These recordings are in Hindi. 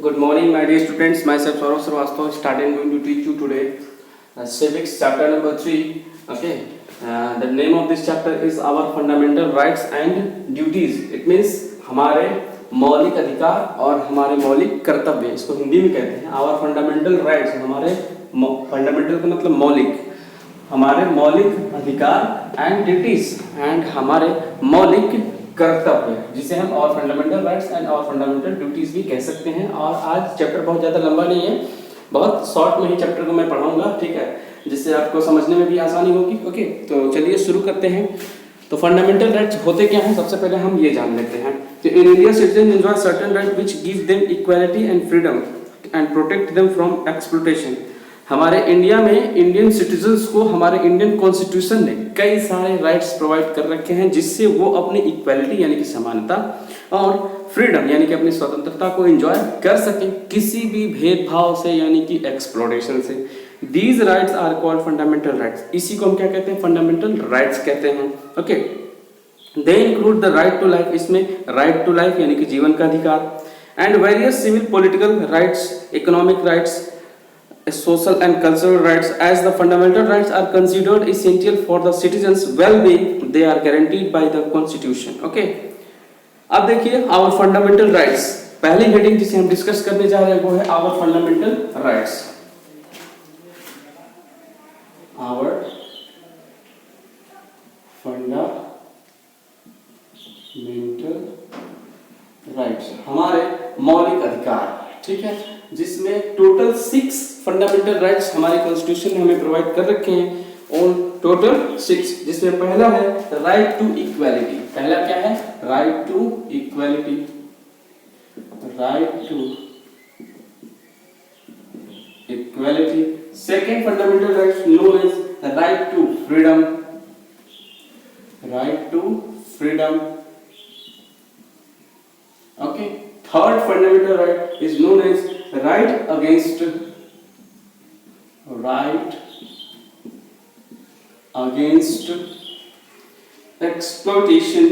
Good morning, my dear students. Myself Saurav Srivastava started going to teach you today civics chapter number 3. Okay. The name of this chapter is our fundamental rights and duties. It means हमारे मौलिक अधिकार और हमारे मौलिक कर्तव्य, इसको हिंदी में कहते हैं our fundamental rights. हमारे fundamental का मतलब मौलिक, हमारे मौलिक अधिकार and duties and हमारे मौलिक कर्तव्य, जिसे हम और फंडामेंटल राइट्स एंड और फंडामेंटल ड्यूटीज भी कह सकते हैं। और आज चैप्टर बहुत ज़्यादा लंबा नहीं है, बहुत शॉर्ट में ही चैप्टर को मैं पढ़ाऊंगा, ठीक है, जिससे आपको समझने में भी आसानी होगी। ओके, तो चलिए शुरू करते हैं। तो फंडामेंटल राइट्स होते क्या हैं, सबसे पहले हम ये जान लेते हैं। तो in India citizen enjoy certain right which give them equality and freedom and protect them from exploitation. हमारे इंडिया में इंडियन सिटीजन्स को हमारे इंडियन कॉन्स्टिट्यूशन ने कई सारे राइट्स प्रोवाइड कर रखे हैं, जिससे वो अपनी इक्वालिटी यानी कि समानता और फ्रीडम यानी कि अपनी स्वतंत्रता को एंजॉय कर सकें किसी भी भेदभाव से यानी कि एक्सप्लॉयटेशन से। These rights are called fundamental rights. इसी को हम क्या कहते हैं, फंडामेंटल राइट्स कहते हैं। Okay, they include the right to life, इसमें राइट टू लाइफ यानी कि जीवन का अधिकार, and various civil political rights, economic rights, social and cultural rights. As the fundamental rights are considered essential for the citizens' well-being, they are guaranteed by the constitution. Okay, अब देखिए our fundamental rights, पहली हेडिंग जिसे हम डिस्कस करने जा रहे हैं वो है our fundamental rights. Our fundamental rights, हमारे मौलिक अधिकार, ठीक है, जिसमें टोटल 6 फंडामेंटल राइट्स हमारे कॉन्स्टिट्यूशन ने हमें प्रोवाइड कर रखे हैं। और टोटल 6, जिसमें पहला है राइट टू इक्वालिटी। पहला क्या है, right to equality, right to equality. Second fundamental right known as right to freedom, right to freedom. Okay, third fundamental right is known as right against exploitation, exploitation,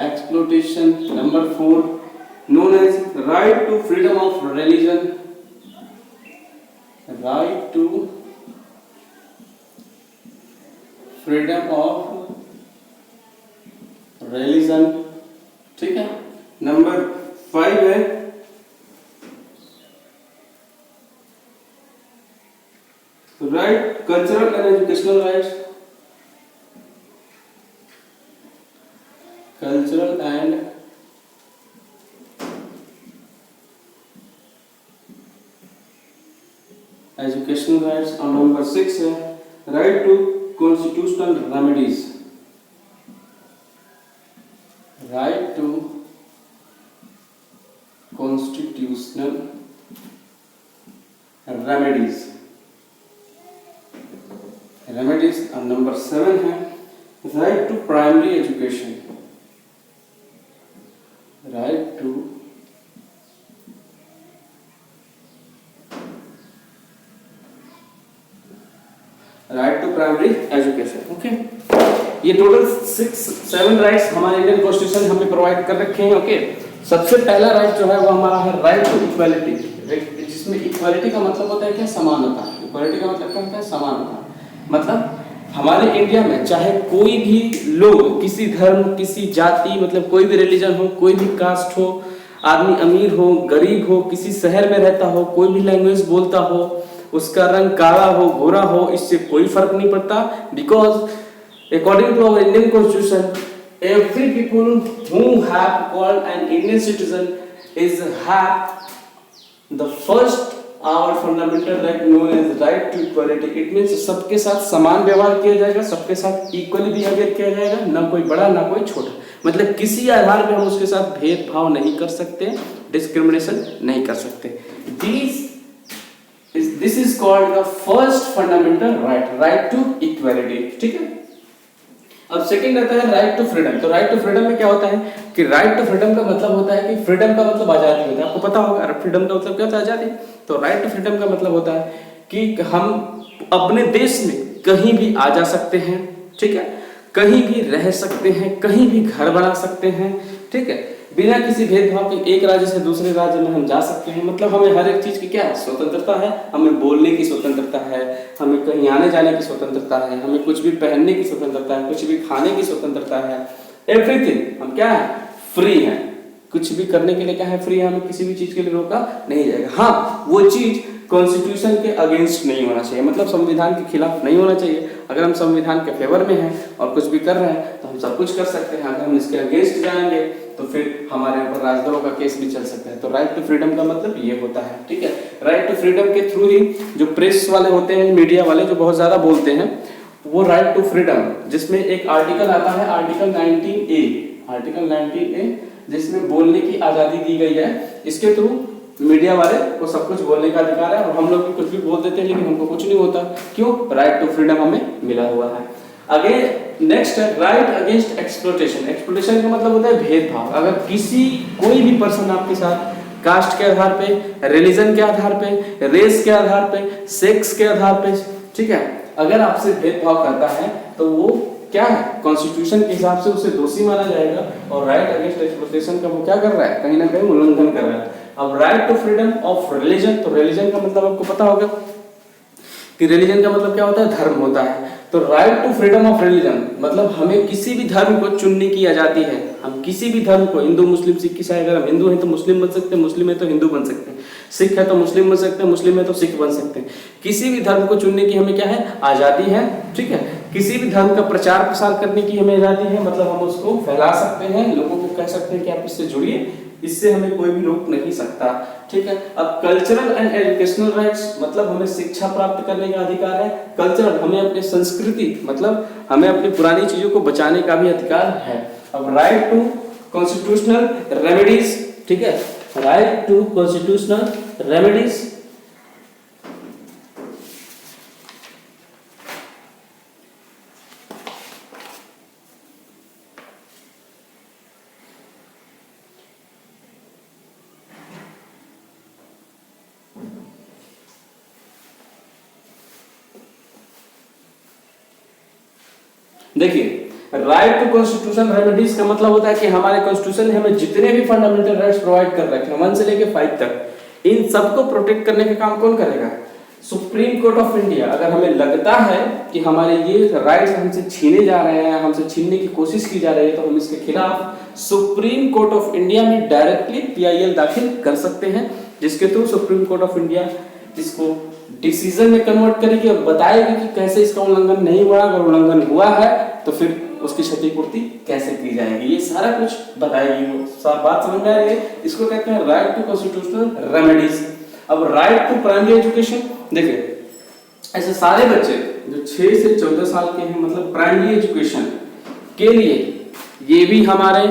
exploitation. Number 4 known as right to freedom of religion, right to freedom of religion, ठीक है। नंबर 5 है right cultural and educational rights, cultural and educational rights. और नंबर 6 है right to constitutional remedies, right to constitutional remedies, remedies। और नंबर 7 है right to primary education, right to primary education। Okay, ये टोटल 7 राइट्स हमारे इंडियन कॉन्स्टिट्यूशन हमें प्रोवाइड कर रखे हैं। ओके, सबसे पहला राइट जो है वो हमारा है राइट टू इक्वालिटी, जिसमें इक्वालिटी का मतलब होता है क्या, समानता। इक्वालिटी का मतलब क्या होता है, समानता। मतलब हमारे इंडिया में चाहे कोई भी लोग, किसी धर्म, किसी जाति, मतलब कोई भी रिलीजन हो, कोई भी कास्ट हो, आदमी अमीर हो, गरीब हो, किसी शहर में रहता हो, कोई भी लैंग्वेज बोलता हो, उसका रंग काला हो, गोरा हो, इससे कोई फर्क नहीं पड़ता। Because according to our Indian constitution, every people who have called an Indian citizen is have the first our fundamental right known as right to equality. It means सबके साथ समान व्यवहार किया जाएगा, सबके साथ इक्वली बिहेवियर किया जाएगा, ना कोई बड़ा ना कोई छोटा। मतलब किसी आधार पे हम उसके साथ भेदभाव नहीं कर सकते, डिस्क्रिमिनेशन नहीं कर सकते। This is called the first fundamental right, right to equality, ठीक है। अब सेकंड रहता है राइट टू फ्रीडम। तो राइट टू फ्रीडम में क्या होता है कि राइट टू फ्रीडम का मतलब होता है कि फ्रीडम का मतलब आजादी होता है। आपको पता होगा फ्रीडम का मतलब क्या होता है, आजादी। तो राइट टू फ्रीडम का मतलब होता है कि हम अपने देश में कहीं भी आ जा सकते हैं, ठीक है, कहीं भी रह सकते हैं, कहीं भी घर बना सकते हैं, ठीक है, बिना किसी भेदभाव के एक राज्य से दूसरे राज्य में हम जा सकते हैं। मतलब हमें हर एक चीज की क्या है, स्वतंत्रता है। हमें बोलने की स्वतंत्रता है, हमें कहीं आने जाने की स्वतंत्रता है, हमें कुछ भी पहनने की स्वतंत्रता है, कुछ भी खाने की स्वतंत्रता है। एवरीथिंग हम क्या है, फ्री है। कुछ भी करने के लिए क्या है, फ्री है। हमें किसी भी चीज के लिए रोका नहीं जाएगा। हाँ, वो चीज कॉन्स्टिट्यूशन के अगेंस्ट नहीं होना चाहिए, मतलब संविधान के खिलाफ नहीं होना चाहिए। अगर हम संविधान के फेवर में हैं और कुछ भी कर रहे हैं तो हम सब कुछ कर सकते हैं। अगर हम इसके अगेंस्ट जाएंगे तो फिर हमारे ऊपर राजद्रोह का केस भी चल सकता है। तो राइट टू फ्रीडम का मतलब ये होता है, ठीक है। राइट टू फ्रीडम के थ्रू ही जो प्रेस वाले होते हैं, मीडिया वाले जो बहुत ज्यादा बोलते हैं, वो राइट टू फ्रीडम, जिसमें एक आर्टिकल आता है आर्टिकल 19A, जिसमें बोलने की आजादी दी गई है। इसके थ्रू मीडिया वाले को सब कुछ बोलने का अधिकार है और हम लोग भी कुछ भी बोल देते हैं, लेकिन हमको कुछ नहीं होता। क्यों? राइट टू फ्रीडम हमें मिला हुआ है। अगेन नेक्स्ट है राइट अगेंस्ट एक्सप्लॉयटेशन। एक्सप्लॉयटेशन का मतलब होता है भेदभाव। अगर कोई भी पर्सन आपके साथ कास्ट के आधार पे, रिलीजन के आधार पे, रेस के आधार पे, सेक्स के आधार पे, ठीक है, अगर आपसे भेदभाव करता है तो वो क्या है, कॉन्स्टिट्यूशन के हिसाब से उसे दोषी माना जाएगा। और राइट अगेंस्ट एक्सप्लॉयटेशन का वो क्या कर रहा है, कहीं ना कहीं उल्लंघन कर रहा है। अब right to freedom of religion, तो रिलीजन का मतलब आपको पता होगा कि रिलीजन का मतलब क्या होता है, धर्म होता है। तो right to freedom of religion मतलब हमें किसी भी धर्म को चुनने की आजादी है। हम किसी भी धर्म को, हिंदू मुस्लिम सिख ईसाई, अगर हम हिंदू हैं तो मुस्लिम बन सकते हैं, मुस्लिम है तो हिंदू बन सकते हैं, सिख है तो मुस्लिम बन सकते हैं, मुस्लिम है तो सिख बन सकते हैं। किसी भी धर्म को चुनने की हमें क्या है, आजादी है, ठीक है। किसी भी धर्म का प्रचार प्रसार करने की हमें आजादी है, मतलब हम उसको फैला सकते हैं, लोगों को कह सकते हैं कि आप इससे जुड़िए, इससे हमें कोई भी रोक नहीं सकता, ठीक है। अब कल्चरल एंड एजुकेशनल राइट्स मतलब हमें शिक्षा प्राप्त करने का अधिकार है। कल्चरल हमें अपनी संस्कृति, मतलब हमें अपनी पुरानी चीजों को बचाने का भी अधिकार है। अब राइट टू कॉन्स्टिट्यूशनल रेमेडीज, ठीक है, राइट टू कॉन्स्टिट्यूशनल रेमेडीज। देखिए, राइट टू कॉन्स्टिट्यूशन रेमेडीज का मतलब होता है कि हमारे कॉन्स्टिट्यूशन ने हमें जितने भी फंडामेंटल राइट्स प्रोवाइड कर रखे हैं 1 से लेकर 5 तक, इन सबको प्रोटेक्ट करने का काम कौन करेगा, सुप्रीम कोर्ट ऑफ इंडिया। अगर हमें लगता है कि हमारे ये राइट्स हमसे छीने जा रहे हैं, हमसे छीनने की कोशिश की जा रही है, तो हम इसके खिलाफ सुप्रीम कोर्ट ऑफ इंडिया में डायरेक्टली PIL दाखिल कर सकते हैं, जिसके through supreme court of India इसको डिसीजन में कन्वर्ट करेगी और बताएगी कि कैसे इसका उल्लंघन नहीं हुआ, अगर उल्लंघन हुआ है तो फिर उसकी क्षतिपूर्ति कैसे की जाएगी, ये सारा कुछ बताएगी। वो सब बात समझ में आ रही है। इसको कहते हैं राइट टू कॉन्स्टिट्यूशनल रेमेडीज। अब राइट टू प्राइमरी एजुकेशन, देखिए ऐसे सारे बच्चे जो 6 से 14 साल के हैं, मतलब प्राइमरी एजुकेशन के लिए ये भी हमारे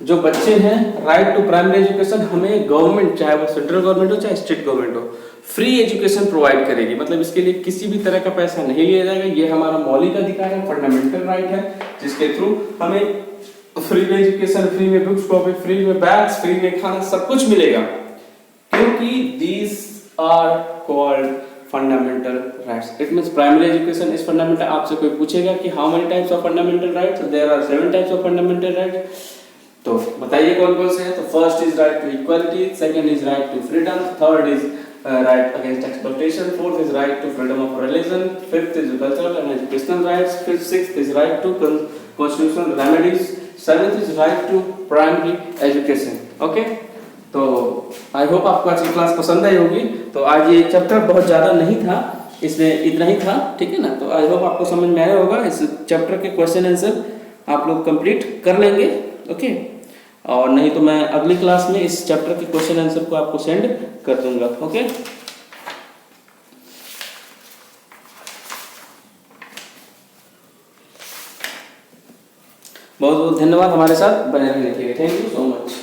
जो बच्चे हैं, राइट टू प्राइमरी एजुकेशन हमें गवर्नमेंट, चाहे वो सेंट्रल गवर्नमेंट हो चाहे स्टेट गवर्नमेंट हो, फ्री एजुकेशन प्रोवाइड करेगी। मतलब इसके लिए किसी भी तरह का पैसा नहीं लिया जाएगा। ये हमारा मौलिक अधिकार है, फंडामेंटल राइट है, जिसके थ्रू हमें फ्री में एजुकेशन, फ्री में बुक्स कॉपी, फ्री में बैग्स, फ्री में खाना, सब कुछ मिलेगा, क्योंकि these are called fundamental rights. It means primary education is fundamental. आपसे कोई पूछेगा कि how many types of fundamental rights? There are 7 types of fundamental rights. तो बताइए कौन कौन से हैं। तो first is right to equality, second is right to freedom, third is right against exploitation, fourth is right to freedom of religion, fifth is cultural and educational rights, fifth, sixth is right to constitutional remedies, seventh is right to primary education. Okay, तो आई होप आपको आज की क्लास पसंद आई होगी। तो आज ये चैप्टर बहुत ज़्यादा नहीं था, इसमें इतना ही था, ठीक है ना। तो आई होप आपको समझ में आया होगा। इस चैप्टर के क्वेश्चन आंसर आप लोग कंप्लीट कर लेंगे, ओके। और नहीं तो मैं अगली क्लास में इस चैप्टर के क्वेश्चन आंसर को आपको सेंड कर दूंगा, ओके। बहुत बहुत धन्यवाद हमारे साथ बने रहने के लिए। Thank you so much.